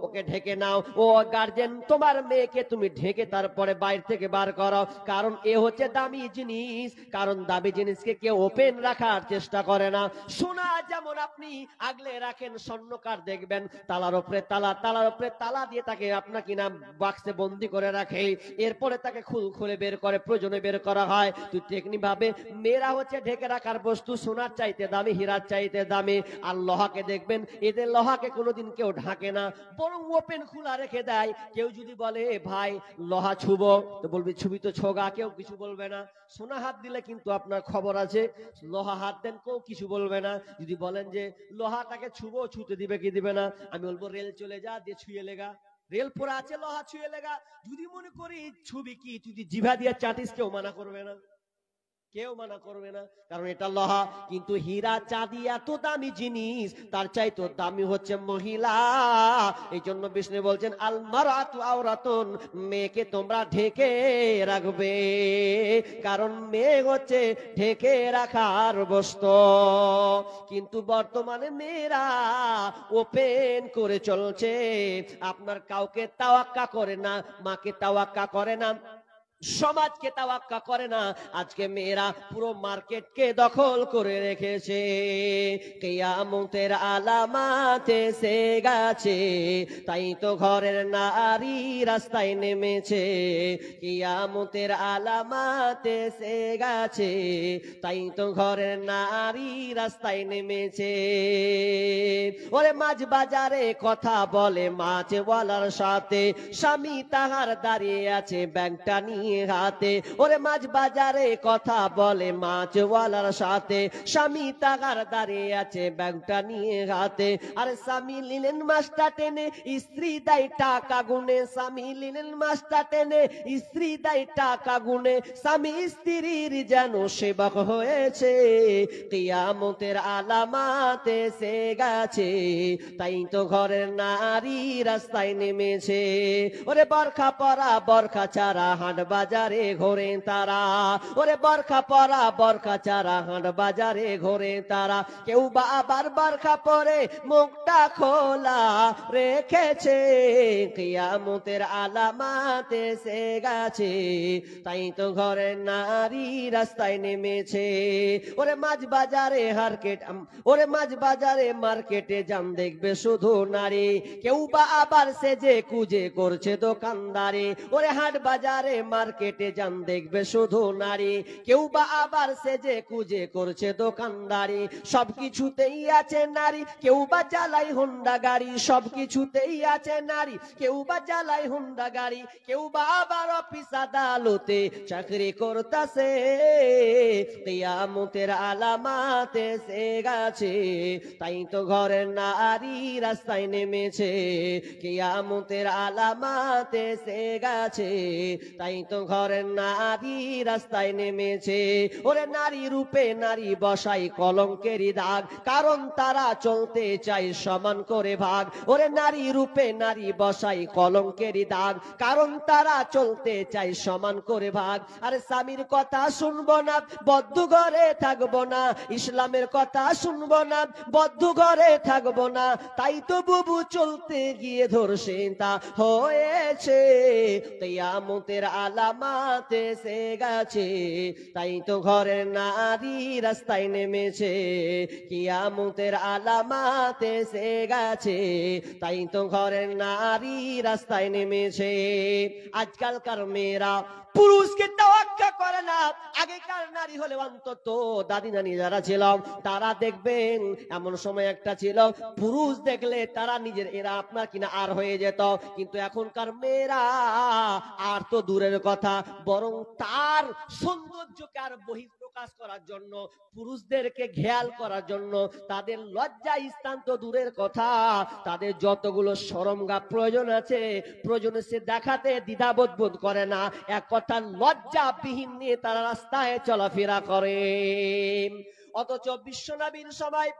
ওকে ঢেকে নাও। ও গার্জেন, তোমার মেয়েকে তুমি ঢেকে তারপরে বাইরে থেকে বার করো, কারণ এ হচ্ছে দামি জিনিস। কারণ দামি জিনিসকে কেউ ওপেন রাখার চেষ্টা করে না। সোনা যেমন আপনি আগলে রাখেন, স্বর্ণকার দেখবেন তালার উপরে তালা দিয়ে তাকে আপনার কিনা বাক্সে বন্দি করে রাখে, এরপরে তাকে খুলে বের করে, প্রয়োজনে বের করা হয়। তুই টেকনিক ভাবে মেয়েরা হচ্ছে ঢেকে রাখার বস্তু, সোনার চাইতে দামি, হীরার চাইতে দামি। আর লোহাকে দেখবেন, এদের লোহাকে কোনোদিন কেউ ঢাকে না, বরং ওপেন খোলা রেখে দেয়। কেউ যদি বলে ভাই লোহা ছুবো, তো বলবি ছুবি তো ছোগা, কেউ কিছু বলবে না। সোনা হাত দিলে কিন্তু আপনার খবর আছে, লোহা হাত দেন, কেউ কিছু বলবে না। যদি বলেন যে লোহাটাকে ছুতে দিবে কি দিবে না, আমি বলবো রেল চলে যা, দিয়ে ছুঁয়ে লেগা, রেল পরে আছে, লোহা ছুঁয়ে লেগা। যদি মনে করি ছবি কি, যদি জিভা দিয়ে চাটিস, কেউ মানা করবে না, কেউ মানা করবে না, কারণ এটা লোহা। কিন্তু হীরা চাঁদি এত দামি জিনিস, তার চাইতে দামি হচ্ছে মহিলা। এই জন্য বিষ্ণু বলছেন আল মারআতু আওরাতুন, মেয়েকে তোমরা ঢেকে রাখবে, কারণ মেয়ে হচ্ছে ঢেকে রাখার বস্তু। কিন্তু বর্তমানে মেয়েরা ওপেন করে চলছে, আপনার কাউকে তাওয়াক্কা করে না, মাকে তাওয়াক্কা করে না, সমাজকে তাওয়াক্কা করে না। আজকে মেয়েরা পুরো মার্কেটকে দখল করে রেখেছে। কিয়ামতের আলামাত এসে গেছে, তাই তো ঘরের নারী রাস্তায় নেমেছে। কিয়ামতের আলামাত এসে গেছে, তাই তো ঘরের নারী রাস্তায় নেমেছে। ওরে মাছ বাজারে কথা বলে মাছওয়ালার সাথে, স্বামী তাহার দাঁড়িয়ে আছে ব্যাংকটা নিয়ে হাতে। ওরে মাছ বাজারে কথা বলে মাছওয়ালার সাথে, স্বামী তাহার দাঁড়িয়ে আছে ব্যাংকটা নিয়ে হাতে। আরে স্বামী নিলেন মাছটা টেনে, স্ত্রী দেয় টাকা গুনে, স্বামী নিলেন মাছটা টেনে, স্ত্রী দেয় টাকা গুনে। স্বামী স্ত্রীর যেন সেবক হয়েছে, কিয়ামতের আলামাত এসে গেছে, তাই তো ঘরের নারী রাস্তায় নেমেছে। ওরে বরখা পরা বরখা ছাড়া হাট বাজারে ঘোরে তারা, ওরে বরখা পরা বরখা ছাড়া হাট বাজারে ঘোরে তারা। কেউ বা আবার বরখা পরে মুখটা খোলা রেখেছে, কিয়ামতের আলামাত এসে গেছে, তাই তো ঘরের নারী রাস্তায় নেমেছে। ওরে মাছ বাজারে ওরে মাছ বাজারে মার্কেটে যান, দেখবে শুধু নারী। কেউ বা আবার সেজে কুজে করছে দোকানদারি। ওরে হাট বাজারে মার্কেটে যান, দেখবে শুধু নারী। কেউ বা আবার সেজে কুজে করছে দোকানদারি। সবকিছুতেই আছে নারী, কেউ বা চালায় হোন্ডা গাড়ি। সবকিছুতেই আছে নারী, কেউ বা চালায় হোন্ডা গাড়ি। কেউ বা আবার অফিস আদালতে চাকরি করতেছে। কিয়ামতের আলামাত এসে গেছে, তাই তো ঘরের নারী রাস্তায় নেমেছে। কিয়ামতের আলামাত এসে গেছে, তাই তো ঘরের নারী রাস্তায় নেমেছে। ওরে নারী রূপে নারী বসাই কলঙ্কেরই দাগ, কারণ তারা চলতে চায় সমান করে ভাগ। ওরে নারী রূপে নারী বসাই কলঙ্কেরই দাগ, কারণ তারা চলতে চায় সমান করে ভাগ। আরে স্বামীর কথা শুনবো না, বদ্ধ ঘরে থাকবো না। ইসলামের কথা শুনবো না, বদ্ধ ঘরে থাকবো না। তাই তো বুবু চলতে গিয়ে ধরছে তা হয়েছে। কিয়ামতের আলামাত এসে গেছে, তাই তো ঘরের নারী রাস্তায় নেমেছে। কিয়ামতের আলামাত এসে গেছে, তাই তো ঘরের নারী রাস্তায় নেমেছে। আজকালকার মেয়েরা পুরুষকে তাওয়াক্কা করে না, আগেকার নারী হলে অন্তত দাদি নানি যারা ছিল তারা দেখবেন এমন সময় একটা ছিল পুরুষ দেখলে তারা নিজের এরা আপনার কিনা আর হয়ে যেত, কিন্তু এখনকার মেয়েরা আর তো দূরের কথা, বরং তার সৌন্দর্যকে আর বহিঃপ্রকাশ করার জন্য, পুরুষদেরকে খেয়াল করার জন্য, তাদের লজ্জা স্থান তো দূরের কথা, তাদের যতগুলো শরমগা প্রয়োজন আছে প্রয়োজনে সে দেখাতে দ্বিধাবোধ বোধ করে না। এক কথা লজ্জাবিহীন নিয়ে তারা রাস্তায় চলাফেরা করে। অথচ বিশ্বনবীর সময়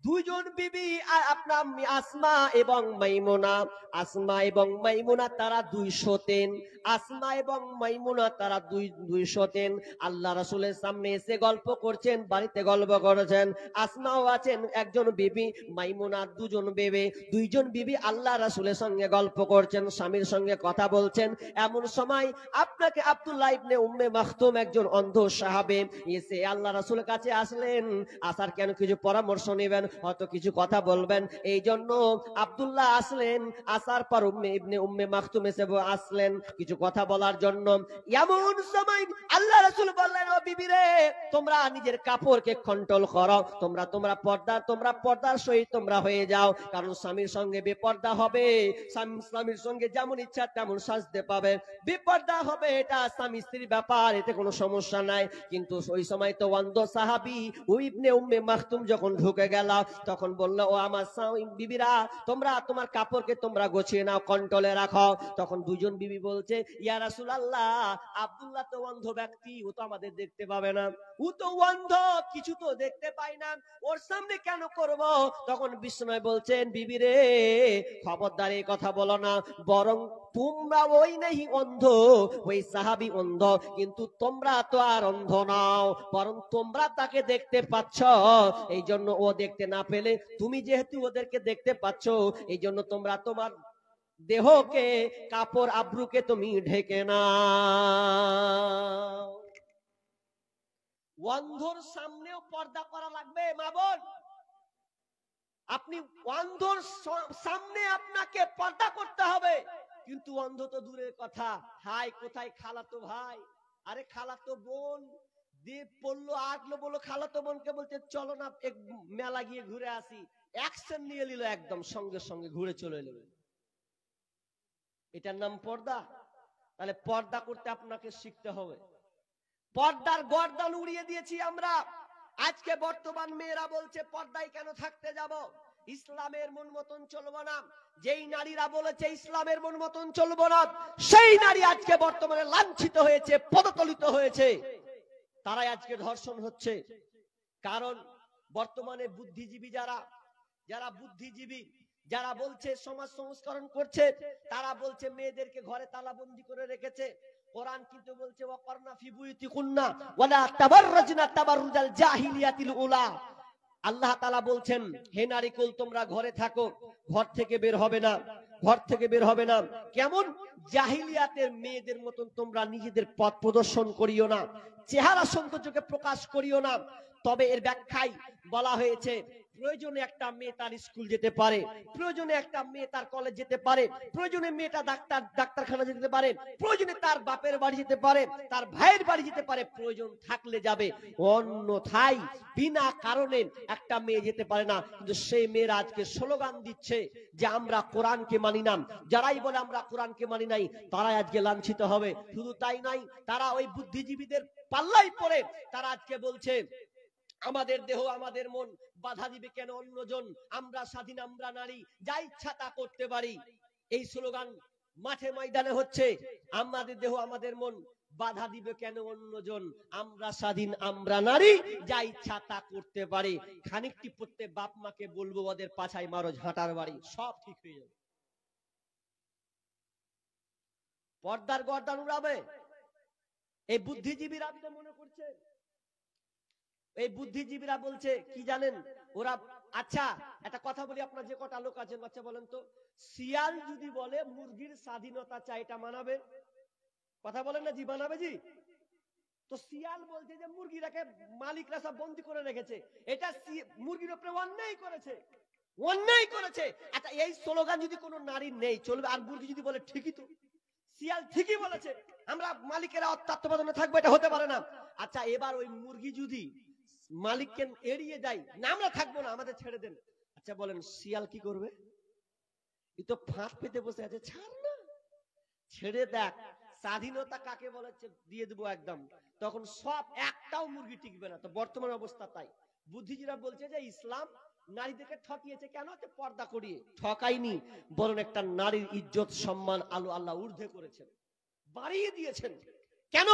দুইজন বিবি আপনার আসমা এবং মাইমুনা, আসমা এবং মাইমুনা তারা 203, আসমা এবং মাইমুনা তারা 203। আল্লাহ রাসূলের সামনে এসে গল্প করছেন, বাড়িতে গল্প করেছেন। আসমাও আছেন একজন বিবি, মাইমুনা দুজন বিবি, দুইজন বিবি আল্লাহ রাসূলের সঙ্গে গল্প করছেন, স্বামীর সঙ্গে কথা বলছেন। এমন সময় আপনাকে আব্দুল্লাহ ইবনে উম্মে মাখতুম একজন অন্ধ সাহাবে এসে আল্লাহ রাসূলের কাছে আসলেন। আসার কেন কিছু পরামর্শ নেবেন, হয়তো কিছু কথা বলবেন, এই জন্য আব্দুল্লাহ আসলেন। আসার পর ইবনে উম্মে মাখতুম এসে আসলেন কিছু কথা বলার জন্য। এমন সময় আল্লাহ রাসূল বললেন, ও বিবি রে, তোমরা নিজের কাপড়কে কন্ট্রোল করো, তোমরা পর্দার সহিত তোমরা হয়ে যাও, কারণ স্বামীর সঙ্গে বেপর্দা হবে, স্বামীর সঙ্গে যেমন ইচ্ছা তেমন সাজতে পাবে, বেপর্দা হবে, এটা স্বামী স্ত্রীর ব্যাপার, এতে কোনো সমস্যা নাই। কিন্তু ওই সময় তো অন্ধ সাহাবী ইবনে উম্মে মাখতুম যখন ঢুকে গেল, তখন বললো, ও আমার বিবিরা, তোমরা তোমার কাপড়কে তোমরা গোছিয়ে নাও, কন্ট্রোলে রাখো। তখন দুজন বিবি বলছে, ইয়া রাসূলুল্লাহ, আব্দুল্লাহ তো অন্ধ ব্যক্তি, ও তো আমাদের দেখতে পাবে না, ও তো অন্ধ, কিছু তো দেখতে পাই না, ওর সামনে কেন করব? তখন বিষ্ণু বলছেন, বিবি রে, খবরদার এই কথা বলো না, বরং তোমরা ওই নেই অন্ধ, ওই সাহাবী অন্ধ, কিন্তু তোমরা তো আর অন্ধ নাও, বরং তোমরা তাকে দেখতে পাচ্ছ, এই জন্য ও দেখতে না পেলে তুমি যেহেতু ওদেরকে দেখতে পাচ্ছ, এই জন্য তোমরা তোমার দেহকে, কাপড় আব্রুকে তুমি ঢেকে নাও। অন্ধর সামনেও পর্দা করা লাগবে মা বোন। আপনি অন্ধর সামনে আপনাকে পর্দা করতে হবে, কিন্তু অন্ধ তো দূরের কথা, হাই কোথায় খালাতো ভাই, আরে খালাতো বোন দিয়ে পড়লো আটলো, বললো খালাতো বোনকে বলতে চলো না এক মেলা গিয়ে ঘুরে আসি, অ্যাকশন নিয়ে নিল, একদম সঙ্গে সঙ্গে ঘুরে চলে এলো। এটার নাম পর্দা? তাহলে পর্দা করতে আপনাকে শিখতে হবে। পর্দার গর্দান উড়িয়ে দিয়েছি আমরা। আজকে বর্তমান মেয়েরা বলছে পর্দায় কেন থাকতে যাব, ইসলামের মন মতন চলবো না। যেই নারীরা বলেছে ইসলামের মন মতন চলবো না, সেই নারী আজকে বর্তমানে লাঞ্ছিত হয়েছে, পদতলিত হয়েছে, তারাই আজকে ধর্ষণ হচ্ছে। কারণ বর্তমানে বুদ্ধিজীবী যারা বুদ্ধিজীবী, যারা বলছে সমাজ সংস্করণ করছে, তারা বলছে মেয়েদেরকে ঘরে তালাবন্দি করে রেখেছে। কোরআন কিন্তু বলছে ওয়াকরনা ফি বুয়ুতিকুন্না ওয়ালা তাবাররাজনা তাবাররুজাল জাহিলিয়াতিল উলা। আল্লাহ তাআলা বলছেন, হে নারীকুল, তোমরা ঘরে থাকো, ঘর থেকে বের হবে না, ঘর থেকে বের হবে না। কেমন? জাহিলিয়াতের মেয়েদের মতন তোমরা নিজেদের পথ প্রদর্শন করিও না, চেহারা সৌন্দর্যকে প্রকাশ করিও না। তবে এর ব্যাখ্যায় বলা হয়েছে, প্রয়োজনে একটা মেয়ে তার স্কুল যেতে পারে, প্রয়োজনে একটা মেয়ে তার কলেজ যেতে পারে, প্রয়োজনে মেয়েটা ডাক্তারখানা যেতে পারে, প্রয়োজনে তার বাপের বাড়ি যেতে পারে, তার ভাইয়ের বাড়ি যেতে পারে, প্রয়োজন থাকলে যাবে, অন্যথায় বিনা কারণে একটা মেয়ে যেতে পারে না। কিন্তু সেই মেয়েরা আজকে স্লোগান দিচ্ছে যে আমরা কোরআনকে মানি না। যারাই বলে আমরা কোরআনকে মানি নাই, তারাই আজকে লাঞ্ছিত হবে। শুধু তাই নয়, তারা ওই বুদ্ধিজীবীদের পাল্লাই পড়ে তারা আজকে বলছে আমাদের দেহ আমাদের মন, বাধা দিবে কেন অন্যজন, আমরা স্বাধীন, আমরা নারী, যা ইচ্ছা তা করতে পারি। এই স্লোগান মাঠে ময়দানে হচ্ছে। আমাদের দেহ আমাদের মন, বাধা দিবে কেন অন্যজন, আমরা স্বাধীন, আমরা নারী, যা ইচ্ছা তা করতে পারি। খানিকটি পড়তে বাপ মাকে বলবো ওদের পাছায় মারো ঝাঁটার বাড়ি, সব ঠিক হয়ে যাবে। পর্দার গর্দান উড়াবে এই বুদ্ধিজীবীরা মনে করছে। এই বুদ্ধিজীবীরা বলছে কি জানেন, ওরা, আচ্ছা একটা কথা বলি, আপনার যে কটা লোক আছেন বাচ্চা বলেন তো, শিয়াল যদি বলে মুরগির স্বাধীনতা চাই, এটা মানাবে? কথা বলেন না জি, মানাবে জি? তো শিয়াল বলছে যে মুরগিটাকে মালিকরা সব বন্দী করে রেখেছে, এটা মুরগির উপরে অন্যায় করেছে, অন্যায় করেছে। আচ্ছা এই স্লোগান যদি কোনো নারী নেই চলবে, আর মুরগি যদি বলে ঠিকই তো, শিয়াল ঠিকই বলেছে, আমরা মালিকেরা তত্ত্বাবধানে থাকবো, এটা হতে পারে না। আচ্ছা এবার ওই মুরগি যদি মালিককে এড়িয়ে যায়, না আমরা থাকবো না, আমাদের ছেড়ে দেন, আচ্ছা বলেন শিয়াল কি করবে? এ তো ফাঁক পেতে বসে আছে, ছাড় না, ছেড়ে দেখ। স্বাধীনতা কাকে বলেছে দিয়ে দেবো একদম, তখন সব একটাও মুরগি টিকবে না। তো বর্তমান অবস্থা তাই। বুদ্ধিজীবীরা বলছে যে ইসলাম নারীদেরকে ঠকিয়েছে, কেন? পর্দা করিয়ে। ঠকাইনি, বরং একটা নারীর ইজ্জত সম্মান আল্লাহ ঊর্ধ্বে করেছেন, বাড়িয়ে দিয়েছেন। কেন?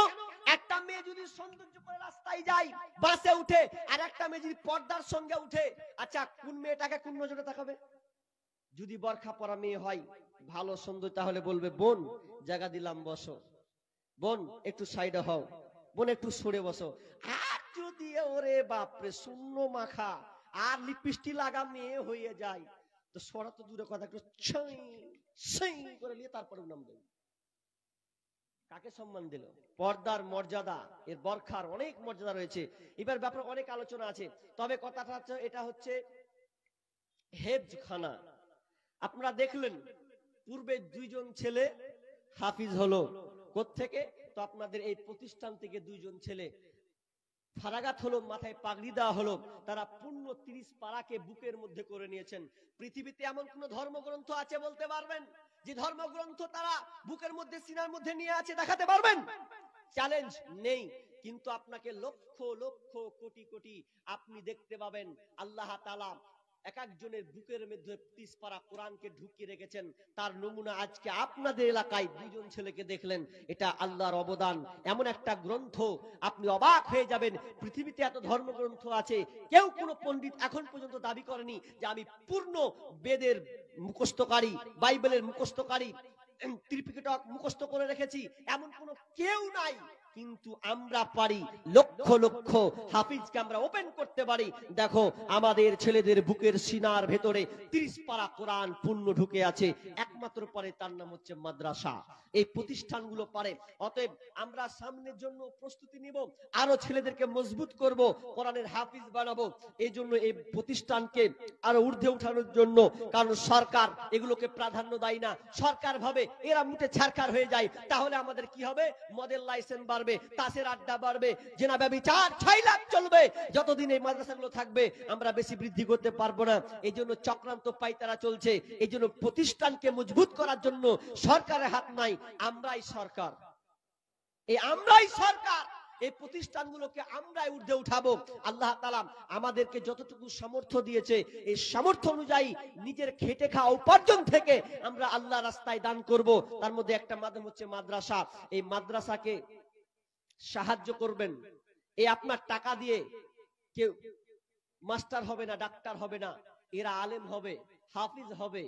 একটা মেয়ে যদি সৌন্দর্য করে রাস্তায় যায়, বাসে উঠে, আর একটা মেয়ে যদি পর্দার সঙ্গে উঠে, আচ্ছা কোন মেয়েটাকে কোন নজরে তাকাবে? যদি বরখা পরা মেয়ে হয়, ভালো সুন্দর, তাহলে বলবে বোন জায়গা দিলাম বসো, বোন একটু সাইডে হও, বোন একটু সরে বসো। আর যদি ওরে বাপরে শূন্য মাখা আর লিপস্টিক লাগা মেয়ে হয়ে যায়, তো সরা তো দূরে কথা, একটু ছাই করে নিয়ে তারপরে নামবে। কাকে সম্মান দিল? পর্দার মর্যাদা, এর বরখার অনেক মর্যাদা রয়েছে। এবার ব্যাপারে অনেক আলোচনা আছে, তবে কথাটা হচ্ছে এটা হচ্ছে হেফজখানা। আপনারা দেখলেন পূর্বে দুইজন ছেলে হাফিজ হলো, কোত্থেকে? তো আপনাদের এই প্রতিষ্ঠান থেকে দুইজন ছেলে ফারাগাত হলো, মাথায় পাগড়ি দেওয়া হলো, তারা পূর্ণ 30 পারাকে বুকের মধ্যে করে নিয়েছেন। পৃথিবীতে এমন কোন ধর্মগ্রন্থ আছে বলতে পারবেন যে ধর্মগ্রন্থ তারা বুকের মধ্যে সিনার মধ্যে নিয়ে আছে? দেখাতে পারবেন? চ্যালেঞ্জ নেই। কিন্তু আপনাকে লক্ষ লক্ষ কোটি কোটি আপনি দেখতে পাবেন আল্লাহ তাআলা এক একজনের বুকের মধ্যে 30 পারা কোরআনকে ঢুকিয়ে রেখেছেন। তার নমুনা আজকে আপনাদের এলাকায় দুইজন ছেলেকে দেখলেন। এটা আল্লাহর অবদান। এমন একটা গ্রন্থ, আপনি অবাক হয়ে যাবেন। পৃথিবীতে এত ধর্মগ্রন্থ আছে, কেউ কোনো পণ্ডিত এখন পর্যন্ত দাবি করেনি যে আমি পূর্ণ বেদের মুখস্থকারী, বাইবেলের মুখস্থকারী, ত্রিপিটক মুখস্থ করে রেখেছি, এমন কোনো কেউ নাই। কিন্তু আমরা পারি, লক্ষ লক্ষ হাফিজকে আমরা ওপেন করতে পারি। দেখো আমাদের ছেলেদের বুকের সিনার ভেতরে 30 পারা কোরআন পূর্ণ ঢুকে আছে। একমাত্র পারে, তার নাম হচ্ছে মাদ্রাসা। এই প্রতিষ্ঠানগুলো পারে। অতএব আমরা সামনের জন্য প্রস্তুতি নিব, আরো ছেলেদেরকে মজবুত করব, কোরআনের হাফিজ বানাবো। এই জন্য এই প্রতিষ্ঠানকে আরো ঊর্ধ্বে উঠানোর জন্য, কারণ সরকার এগুলোকে প্রাধান্য দেয় না। সরকার ভাবে এরা মুঠে ছারকার হয়ে যায়, তাহলে আমাদের কি হবে? মডেল লাইসেন্স বাড়বে, তাসের আড্ডা বাড়বে, জেনা ব্যভিচার 6 লাখ চলবে। যতদিন এই মাদ্রাসাগুলো থাকবে আমরা বেশি বৃদ্ধি করতে পারবো না। এই জন্য চক্রান্ত পাইতারা চলছে। এই জন্য প্রতিষ্ঠানকে মজবুত করার জন্য সরকারের হাত নাই, আমরাই সরকার। আমরাই সরকার। এই প্রতিষ্ঠানগুলোকে আমরাই ঊর্ধ্বে উঠাবো। আল্লাহ তাআলা আমাদেরকে যতটুকু সামর্থ্য দিয়েছে, এই সামর্থ্য অনুযায়ী নিজের খেটে খাওয়া উপার্জন থেকে আমরা আল্লাহ রাস্তায় দান করব। তার মধ্যে একটা মাধ্যম হচ্ছে মাদ্রাসা। এই মাদ্রাসাকে সাহায্য করবেন। এই আপনার টাকা দিয়ে কেউ মাস্টার হবে না, ডাক্তার হবে না, এরা আলেম হবে, হাফিজ হবে।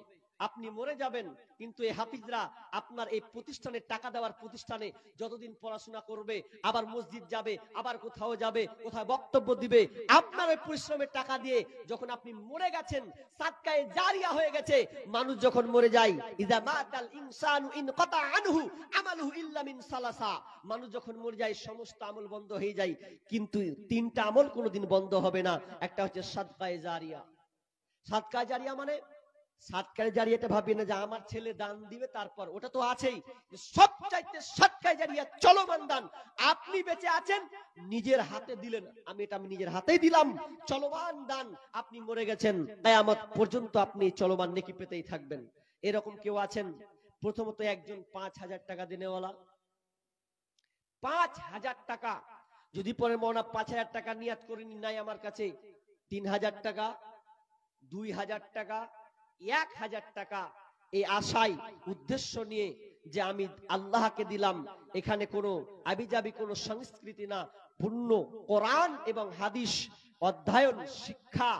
আপনি মরে যাবেন, কিন্তু এই হাফিজরা আপনার এই প্রতিষ্ঠানে, টাকা দেওয়ার প্রতিষ্ঠানে যতদিন পড়াশোনা করবে, আবার মসজিদ যাবে, আবার কোথাও যাবে, কোথাও বক্তব্য দিবে, আপনার ওই পরিশ্রমের টাকা দিয়ে যখন আপনি মরে গেছেন, সাদকায়ে জারিয়া হয়ে গেছে। মানুষ যখন মরে যায়, ইযা মাতাল ইনসানু ইনকাতা আনহু আমালুহু ইল্লা মিন সালাসা, মানুষ যখন মরে যায় সমস্ত আমল বন্ধ হয়ে যায়, কিন্তু 3টা আমল কোনোদিন বন্ধ হবে না। একটা হচ্ছে সাদকায়ে জারিয়া। সাদকায়ে জারিয়া মানে সাদকায়ে জারিয়াটা ভাববেন না যে আমার ছেলে দান দিবে তারপর, ওটা তো আছেই। সবচাইতে সাদকায়ে জারিয়া চলমান দান। আপনি বেঁচে আছেন, নিজের হাতে দিলেন, আমি নিজের হাতেই দিলাম, চলমান দান। আপনি মরে গেছেন, কিয়ামত পর্যন্ত আপনি চলমান নেকি পেতেই থাকবেন। এরকম কেউ আছেন? প্রথমত একজন 5000 টাকা দিনেওয়ালা, 5000 টাকা যদি পরে মৌলানা 5000 টাকা নিয়াত করে নাই আমার কাছে, 3000 টাকা, 2000 টাকা, 1000 টাকা, এই আশায় উদ্দেশ্য নিয়ে যে আমি আল্লাহকে দিলাম, এখানে কোনো আবিজাবি কোনো সংস্কৃতি না, পূর্ণ কোরআন এবং হাদিস অধ্যয়ন, শিক্ষা,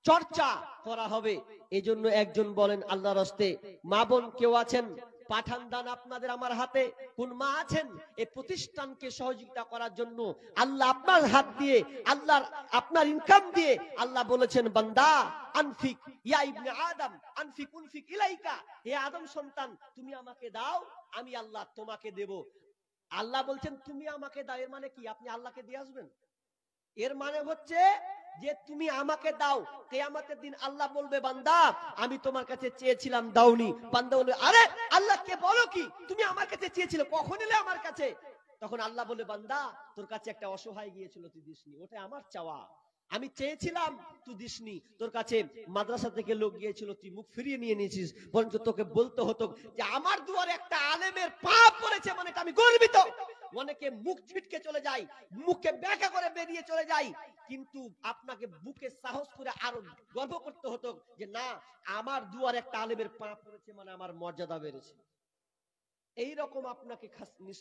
চর্চা করা হবে। এজন্য একজন বলেন আল্লাহর রাস্তে। মা বোন কেউ আছেন? পাঠান দান আপনাদের আমার হাতে। কোন মা আছেন এই প্রতিষ্ঠানকে সহযোগিতা করার জন্য? আল্লাহ আপনার হাত দিয়ে, আল্লাহ আপনার ইনকাম দিয়ে আল্লাহ বলেছেন, বান্দা আনফিক ইয়া ইবনে আদম আনফিক উনফিক ইলাইকা, হে আদম সন্তান তুমি আমাকে দাও, আমি আল্লাহ তোমাকে দেব। আল্লাহ বলছেন তুমি আমাকে দাও, এর মানে কি? আপনি আল্লাহকে দিয়ে আসবেন? এর মানে হচ্ছে যে তুমি আমাকে দাও, কিয়ামতের দিন আল্লাহ বলবে, বান্দা আমি তোমার কাছে চেয়েছিলাম দাওনি। বান্দা বলবে, আরে আল্লাহকে বলো কি, তুমি আমার কাছে চেয়েছিলে, কখন এলে আমার কাছে? তখন আল্লাহ বলে, বান্দা তোর কাছে একটা অসহায় গিয়েছিল, তুই দিসনি, ওটা আমার চাওয়া, আমি চেয়েছিলাম তুই দিসনি। তোর কাছে মাদ্রাসা থেকে লোক গিয়েছিল, তুই মুখ ফিরিয়ে নিয়ে নিয়েছিস, বরঞ্চ তোকে বলতে হতো যে আমার দুয়ারে একটা আলেমের পাপ পড়েছে, মানে এটা আমি গর্বিত। অনেকে মুখ ছিটকে চলে যায়, মুখে ব্যাখ্যা করে বেরিয়ে চলে যায়, কিন্তু আপনাকে বুকে সাহস করে আরো গর্ব করতে হতো যে না, আমার দুয়ারে একটা আলেমের পাপ পড়েছে, মানে আমার মর্যাদা বেড়েছে। এইরকম আপনাকে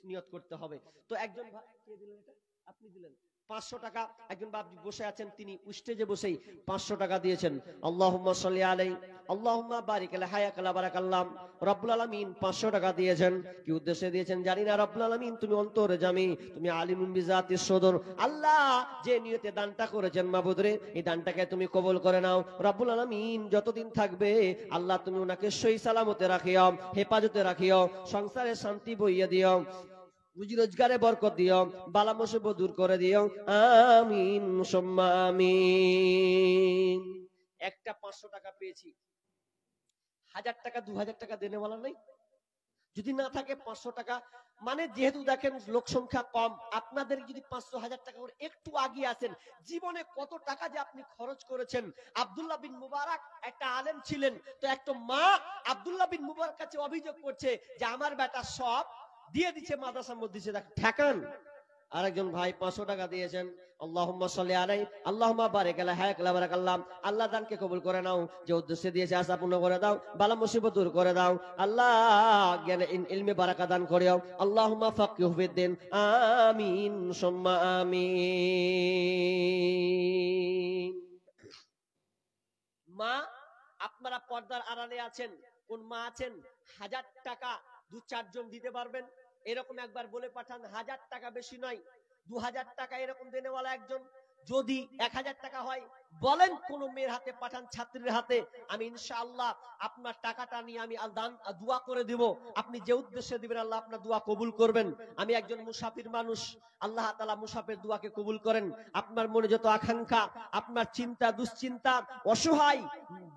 নিয়ত করতে হবে। তো একজন ভাই কে দিলেন এটা? আপনি দিলেন 500 টাকা। একজন বাবজি বসে আছেন, তিনি স্টেজে বসেই 500 টাকা দিয়েছেন। আল্লাহুম্মা সাল্লি আলাইহি আল্লাহুম্মা বারিক আলা হায়াকালা বারাকাল্লাম। রব্বুল আলামিন 500 টাকা দিয়েছেন। কি উদ্দেশ্যে দিয়েছেন জানি না। রব্বুল আলামিন তুমি অন্তরে জামি, তুমি আলিমুন বিজাতিস সুদূর। আল্লাহ যে নিয়তে দানটা করেছেন মাবুদ রে, এই দানটাকে তুমি কবুল করে নাও। রব্বুল আলামিন যতদিন থাকবে আল্লাহ তুমি ওনাকে সহি সালামতে রাখিও, হেফাজতে রাখিও, সংসারে শান্তি বইয়ে দিও, রুজি রোজগারে বরকত দিও, বালা মুসিবত দূর করে দিও, আমিন সুম্মা আমিন। একটা 500 টাকা পেয়েছি, 1000 টাকা 2000 টাকা দেনে বলা নাই? যদি না থাকে 500 টাকা, মানে যেহেতু দেখেন লোক সংখ্যা কম, আপনাদের যদি 500-1000 টাকা করে একটু আগিয়ে আসেন, জীবনে কত টাকা যে আপনি খরচ করেছেন। আব্দুল্লাহ বিন মুবারক একটা আলেম ছিলেন, তো একটা মা আব্দুল্লাহ বিন মুবারক কাছে অভিযোগ করছে যে আমার বেটা সব দিয়ে দিচ্ছে মাদ্রাসার মধ্যে, ঠেকান। আরেকজন ভাই 500 টাকা দিয়েছেন। আল্লাহুম্মা সাল্লি আলাইহি আল্লাহুম্মা বারিক আলা হায়াকালা বারাকাল্লাম। আল্লাহ দানকে কবুল করে নাও, যে উদ্দেশ্যে দিয়েছে আশা পূর্ণ করে দাও, বালা মুসিবত দূর করে দাও। আল্লাহ জ্ঞানে ইলমে বারাকা দান করিও। আল্লাহুম্মা ফাক্কিহু ফিদ্দিন, আমিন সুম্মা আমিন। মা, আপনারা পর্দার আড়ালে আছেন, কোন মা আছেন 1000 টাকা 2-4 জন দিতে পারবেন? এরকম একবার বলে পাঠান, 1000 টাকা বেশি নয়, 2000 টাকা এরকম দেনেওয়ালা একজন। যদি 1000 টাকা হয় বলেন, কোন মেয়ের হাতে পাঠান, ছাত্রীর হাতে, আমি ইনশাআল্লাহ আপনার টাকাটা নিয়ে আমি দান দোয়া করে দিব। আপনি যে উদ্দেশ্যে দিবেন আল্লাহ আপনার দোয়া কবুল করবেন। আমি একজন মুসাফির মানুষ, আল্লাহ তাআলা মুসাফির দোয়াকে কবুল করেন। আপনার মনে যত আকাঙ্ক্ষা, আপনার চিন্তা দুশ্চিন্তা, অসহায়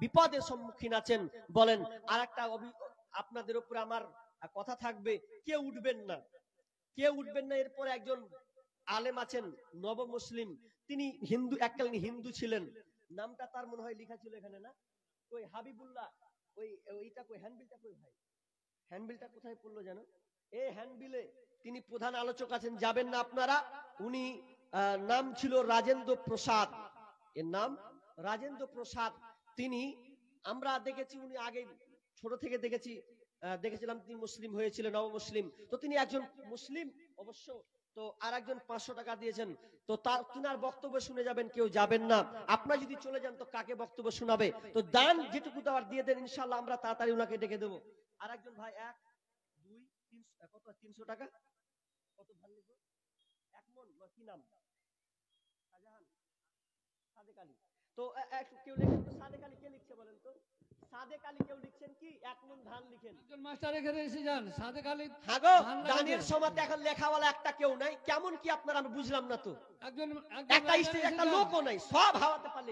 বিপদের সম্মুখীন আছেন, বলেন। আরেকটা আপনাদের উপরে আমার কথা থাকবে, কেউ উঠবেন না, কেউ উঠবেন না। এরপরে একজন আলেম আছেন নব মুসলিম, তিনি হিন্দু, এককালীন হিন্দু ছিলেন, নামটা তার মনে হয় লেখা ছিল এখানে না, ওই হাবিবুল্লাহ, ওইটা কই, হ্যান্ডবিলটা কই ভাই, হ্যান্ডবিলটা কোথায় পড়লো জানো? এই হ্যান্ডবিলে তিনি প্রধান আলোচক আছেন, যাবেন না আপনারা। উনি নাম ছিল রাজেন্দ্র প্রসাদ, এর নাম রাজেন্দ্র প্রসাদ। তিনি, আমরা দেখেছি, উনি আগে ছোট থেকে দেখেছিলাম তিনি মুসলিম হয়েছিলেন, নব মুসলিম। তো তিনি একজন মুসলিম অবশ্য। তো আর একজন 500 টাকা দিয়েছেন, তো তিনার বক্তব্য শুনে যাবেন, কেউ যাবেন না। আপনারা যদি চলে যান তো কাকে বক্তব্য শোনাবে? তো দান যেটুকু দেওয়ার দিয়ে দেন, ইনশাআল্লাহ আমরা তাড়াতাড়ি ওনাকে ডেকে দেবো। আর একজন ভাই 1 2 3 কত 300 টাকা, কত ভালো লিখবো, এক মন, কি নাম, শাহজাহান, সাদেক আলী। তো কেউ লিখেন তো, সাদেক আলী কে লিখছে বলেন তো? সাদেক আলী কেউ লিখছেন কি? 1 মন ধান লিখেন। একজন মাস্টার এখানে এসে যান, সাদেক আলী। হ্যাঁ গো, দানের সময় এখন লেখাওয়ালা একটা কেউ নাই, কেমন কি আপনারা, আমি বুঝলাম না তো। একজন একটা স্টেজ, একটা লোকও নাই, সব হাওয়াতে পারলে